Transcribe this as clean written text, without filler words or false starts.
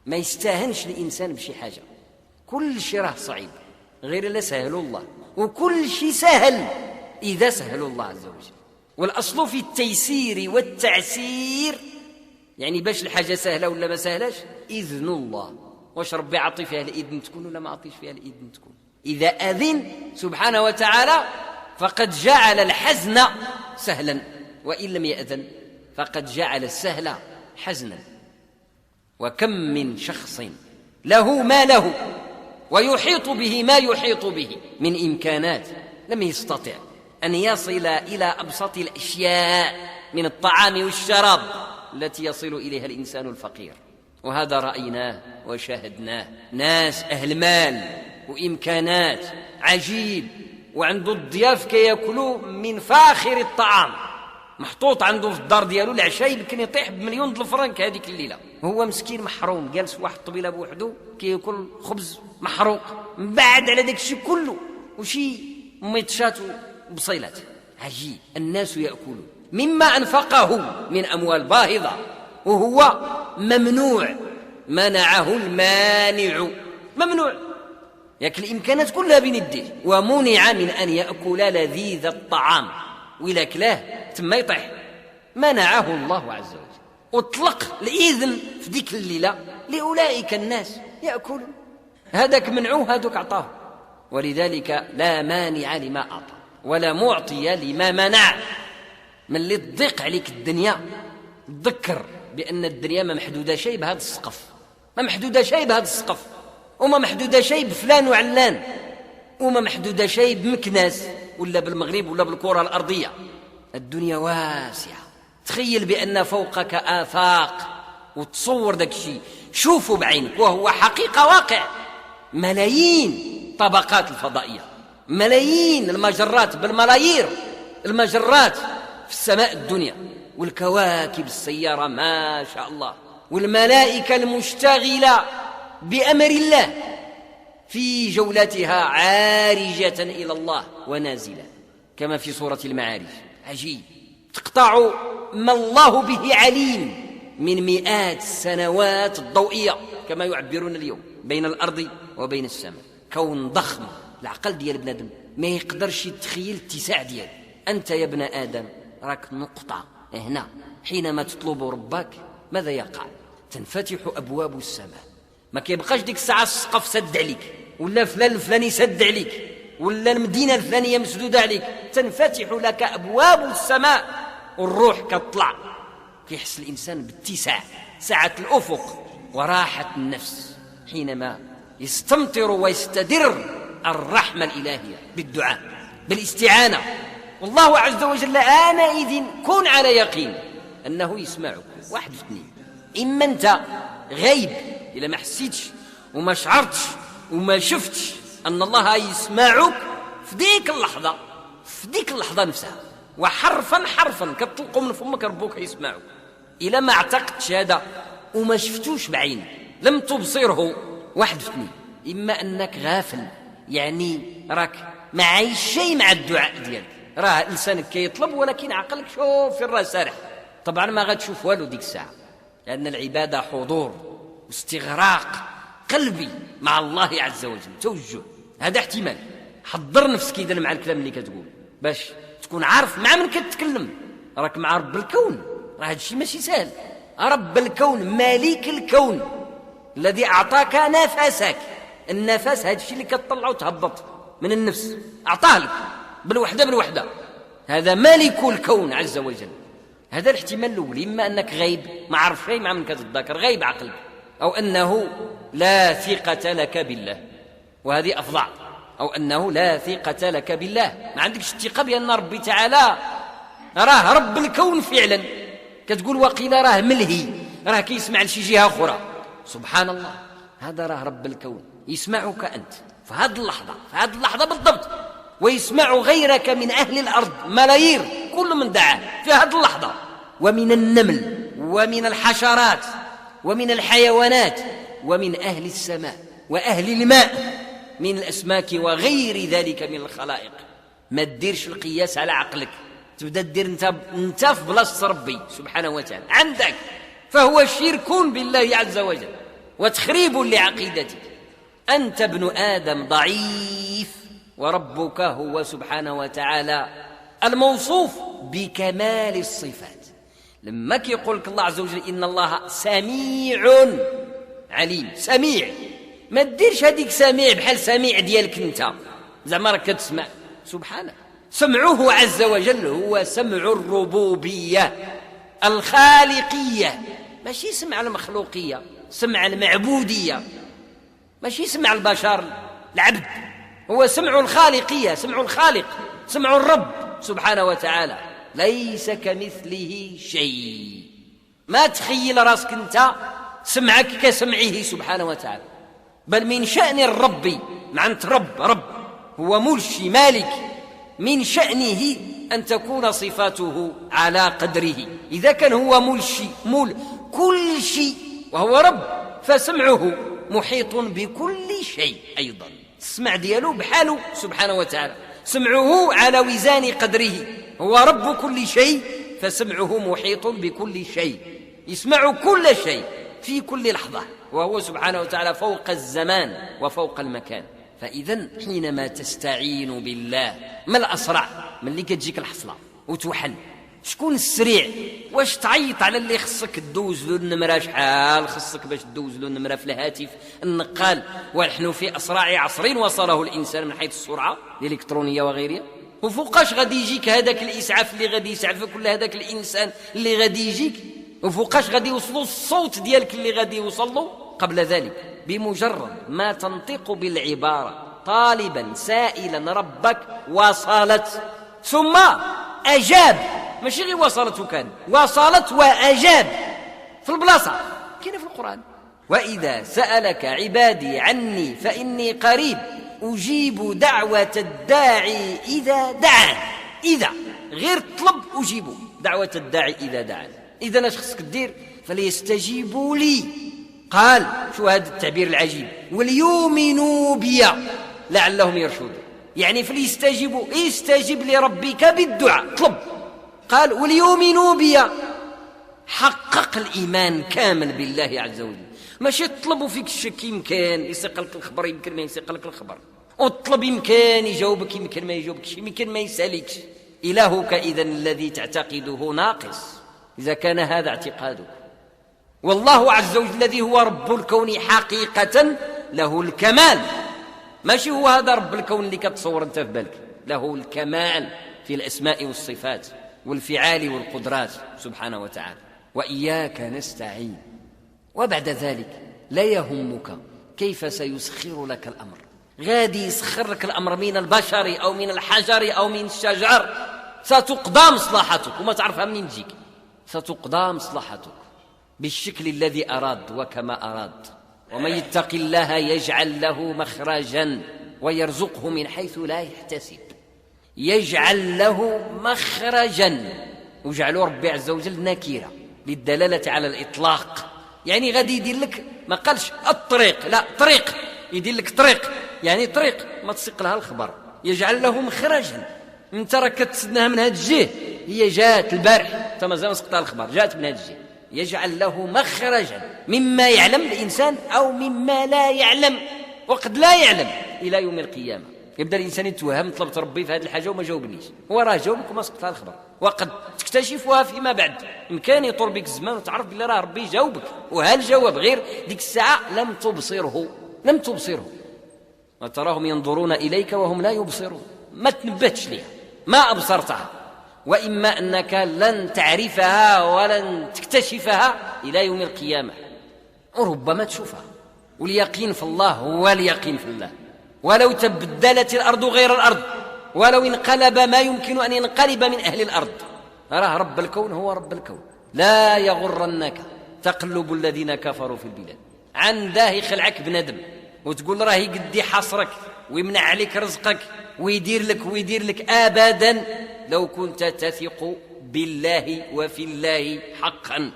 ما يستاهنش الإنسان بشي حاجة، كل شيء راه صعيب غير لا سهل الله، وكل شيء سهل إذا سهل الله عز وجل. والأصل في التيسير والتعسير، يعني باش الحاجة سهلة ولا ما سهلش إذن الله. واش ربي عطي فيها الإذن تكون ولا ما عطيش فيها الإذن تكون؟ إذا أذن سبحانه وتعالى فقد جعل الحزن سهلا، وإن لم يأذن فقد جعل السهل حزنا. وكم من شخص له ما له ويحيط به ما يحيط به من إمكانات لم يستطع أن يصل إلى أبسط الأشياء من الطعام والشراب التي يصل إليها الإنسان الفقير. وهذا رأيناه وشاهدناه، ناس أهل مال وإمكانات عجيب، وعنده الضياف كيأكلوا من فاخر الطعام، محطوط عنده في الدار ديالو العشاء يمكن يطيح بمليون الفرنك هذيك الليلة، وهو مسكين محروم جالس واحد الطبيلة بوحده كيأكل خبز محروق من بعد على داك الشيء كله وشي ميطشات وبصيلات. عجيب. الناس يأكلون مما أنفقه من أموال باهظة وهو ممنوع، منعه المانع، ممنوع ياكل الإمكانات كلها بين يديه، ومنع من أن يأكل لذيذ الطعام، وإلا كلاه ثم يطيح، منعه الله عز وجل. واطلق الإذن في ديك الليلة لأولئك الناس يأكلون، هذاك منعوه هذاك أعطاه. ولذلك لا مانع لما أعطى ولا معطي لما منع. من اللي تضيق عليك الدنيا تذكر بأن الدنيا ما محدودة شيء بهذا السقف، ما محدودة شيء بهذا السقف، وما محدودة شيء بفلان وعلان، وما محدودة شيء بمكناس ولا بالمغرب ولا بالكرة الأرضية. الدنيا واسعة. تخيل بأن فوقك آفاق وتصور داك الشيء، شوفوا بعينك وهو حقيقة واقع. ملايين طبقات الفضائية، ملايين المجرات بالملايير المجرات في السماء الدنيا، والكواكب السيارة ما شاء الله، والملائكة المشتغلة بأمر الله في جولتها عارجة إلى الله ونازلة كما في سورة المعارج. عجيب. تقطع ما الله به عليم من مئات السنوات الضوئية كما يعبرون اليوم بين الأرض وبين السماء. كون ضخم العقل ديال ابن آدم ما يقدرش يتخيل اتساع ديال. أنت يا ابن آدم راك نقطة هنا، حينما تطلب ربك ماذا يقع؟ تنفتح أبواب السماء، ما كيبقاش ديك الساعة السقف سد عليك ولا فلان الفلاني سد عليك ولا المدينة الفلانية مسدودة عليك، تنفتح لك أبواب السماء والروح كتطلع. كيحس الإنسان باتساع، سعة الأفق وراحة النفس حينما يستمطر ويستدر الرحمة الإلهية بالدعاء بالاستعانة. والله عز وجل آنئذ كن على يقين أنه يسمعك. واحد في اثنين، إما أنت غيب إلا ما حسيتش وما شعرتش وما شفتش أن الله يسمعك في ديك اللحظة، في ديك اللحظة نفسها، وحرفا حرفا كتطلقوا من فمك ربك يسمعك. إلا ما اعتقدتش هذا وما شفتوش بعين لم تبصره، واحد في اثنين، إما أنك غافل يعني راك ما عايش شيء مع الدعاء ديالك، راه لسانك كيطلب ولكن عقلك شوف في الراس سارح. طبعا ما غتشوف والو ديك الساعة، لأن العبادة حضور واستغراق قلبي مع الله عز وجل، توجه. هذا احتمال. حضر نفسك إذن مع الكلام اللي كتقول باش تكون عارف مع من كتكلم. راك مع رب الكون، راه هذا الشيء ماشي سهل. رب الكون مالك الكون الذي أعطاك نفسك. النفس هذا الشيء اللي كتطلع وتهبط من النفس أعطاه لك بالوحدة. هذا مالك الكون عز وجل. هذا الاحتمال الأول، إما أنك غيب ما عرف شيء مع من كتذكر، غيب عقلك، أو أنه لا ثقة لك بالله، وهذه أفظع، أو أنه لا ثقة لك بالله، ما عندكش الثقة بأن ربي تعالى راه رب الكون فعلا. كتقول وقيل راه ملهي، راه كيسمع لشي جهة أخرى. سبحان الله، هذا راه رب الكون يسمعك أنت في هذه اللحظة، في هذه اللحظة بالضبط، ويسمع غيرك من أهل الأرض ملايير كل من دعاه في هذه اللحظة، ومن النمل ومن الحشرات ومن الحيوانات ومن أهل السماء وأهل الماء من الأسماك وغير ذلك من الخلائق. ما تديرش القياس على عقلك، تبدأ تدير انت في بلاصة ربي سبحانه وتعالى عندك، فهو شرك بالله عز وجل. وتخريب لعقيدتك. أنت ابن آدم ضعيف، وربك هو سبحانه وتعالى الموصوف بكمال الصفات. لما كيقول لك الله عز وجل إن الله سميع عليم، سميع، ما تديرش هذيك سميع بحال سميع ديالك انت، زعما راك كتسمع. سبحانه، سمعه عز وجل هو سمع الربوبية الخالقية، ماشي سمع المخلوقية، سمع المعبودية، ماشي سمع البشر العبد، هو سمع الخالقية، سمع الخالق، سمع الرب سبحانه وتعالى. ليس كمثله شيء. ما تخيل راسك انت سمعك كسمعه سبحانه وتعالى، بل من شأن الرب، معنى رب هو مرشي مالك، من شأنه أن تكون صفاته على قدره. إذا كان هو مرشي كل شيء وهو رب، فسمعه محيط بكل شيء أيضا، السمع دياله بحاله سبحانه وتعالى، سمعه على وزان قدره، هو رب كل شيء، فسمعه محيط بكل شيء، يسمع كل شيء في كل لحظة، وهو سبحانه وتعالى فوق الزمان وفوق المكان. فإذا حينما تستعين بالله، ما الأسرع من اللي كتجيك الحصلة وتوحل؟ شكون السريع؟ واش تعيط على اللي خصك تدوز له النمرة، شحال خصك باش تدوز له النمرة في الهاتف النقال؟ ونحن في أسرع عصر وصله الإنسان من حيث السرعة الإلكترونية وغيرها. وفوقاش غادي يجيك هذاك الإسعاف اللي غادي يسعفك، كل هذاك الإنسان اللي غادي يجيك؟ وفوقاش غادي يوصلوا الصوت ديالك اللي غادي يوصل له؟ قبل ذلك بمجرد ما تنطق بالعبارة طالبا سائلا ربك وصلت، ثم أجاب، ماشي غير وصلت وكان، وصلت وأجاب في البلاصة، كاين في القرآن. وإذا سألك عبادي عني فإني قريب أجيب دعوة الداعي إذا دعان. إذا غير طلب أجيب دعوة الداعي إذا دعان. إذا اش خصك دير؟ فليستجيبوا لي. قال شو هذا التعبير العجيب؟ وليؤمنوا بي لعلهم يرشدون. يعني فليستجيبوا، استجب لربك بالدعاء، طلب. قال وليؤمنوا بي، حقق الإيمان كامل بالله عز وجل، ماشي تطلبوا فيك الشك، يمكن يسقلك الخبر، يمكن ما يسقلك الخبر، وتطلب يمكن يجاوبك، يمكن ما يجاوبكش، يمكن ما يسالكش. إلهك إذن الذي تعتقده ناقص إذا كان هذا اعتقادك. والله عز وجل الذي هو رب الكون حقيقة له الكمال، ماشي هو هذا رب الكون اللي كتصور انت في بالك، له الكمال في الأسماء والصفات والفعال والقدرات سبحانه وتعالى. وإياك نستعين. وبعد ذلك لا يهمك كيف سيسخر لك الأمر، غادي يسخر لك الأمر من البشر أو من الحجر أو من الشجر، ستقضى مصلحتك وما تعرفها منين تجيك، ستقضى مصلحتك بالشكل الذي أراد وكما أراد. ومن يتق الله يجعل له مخرجا ويرزقه من حيث لا يحتسب. يجعل له مخرجا، وجعله ربي عز وجل نكيرة للدلالة على الإطلاق، يعني غادي يدير لك، ما قالش الطريق، لا طريق، يدير لك طريق، يعني طريق ما تسيق لها الخبر. يجعل له مخرجا، انت راك كتسناها من هذا الجهه، هي جات البارح انت مازال سقطها الخبر، جات من هذا الجهه. يجعل له مخرجا مما يعلم الإنسان أو مما لا يعلم، وقد لا يعلم إلى يوم القيامة. يبدأ الإنسان يتوهم، طلبت ربي في هذه الحاجة وما جاوبنيش، هو راه جاوبك وما سقطها الخبر، وقد تكتشفها فيما بعد. إمكان يطول بك الزمان وتعرف بلي راه ربي جاوبك، وهل جاوب غير ديك الساعة لم تبصره. وتراهم ينظرون إليك وهم لا يبصرون، ما تنبهتش ليها، ما أبصرتها، وإما أنك لن تعرفها ولن تكتشفها إلى يوم القيامة، وربما تشوفها. واليقين في الله هو اليقين في الله. ولو تبدلت الأرض غير الأرض، ولو انقلب ما يمكن أن ينقلب من أهل الأرض، راه رب الكون هو رب الكون. لا يغرنك تقلب الذين كفروا في البلاد، عنده يخلعك بندم وتقول راه يقدي حصرك ويمنع عليك رزقك ويدير لك أبدا، لو كنت تثق بالله وفي الله حقا.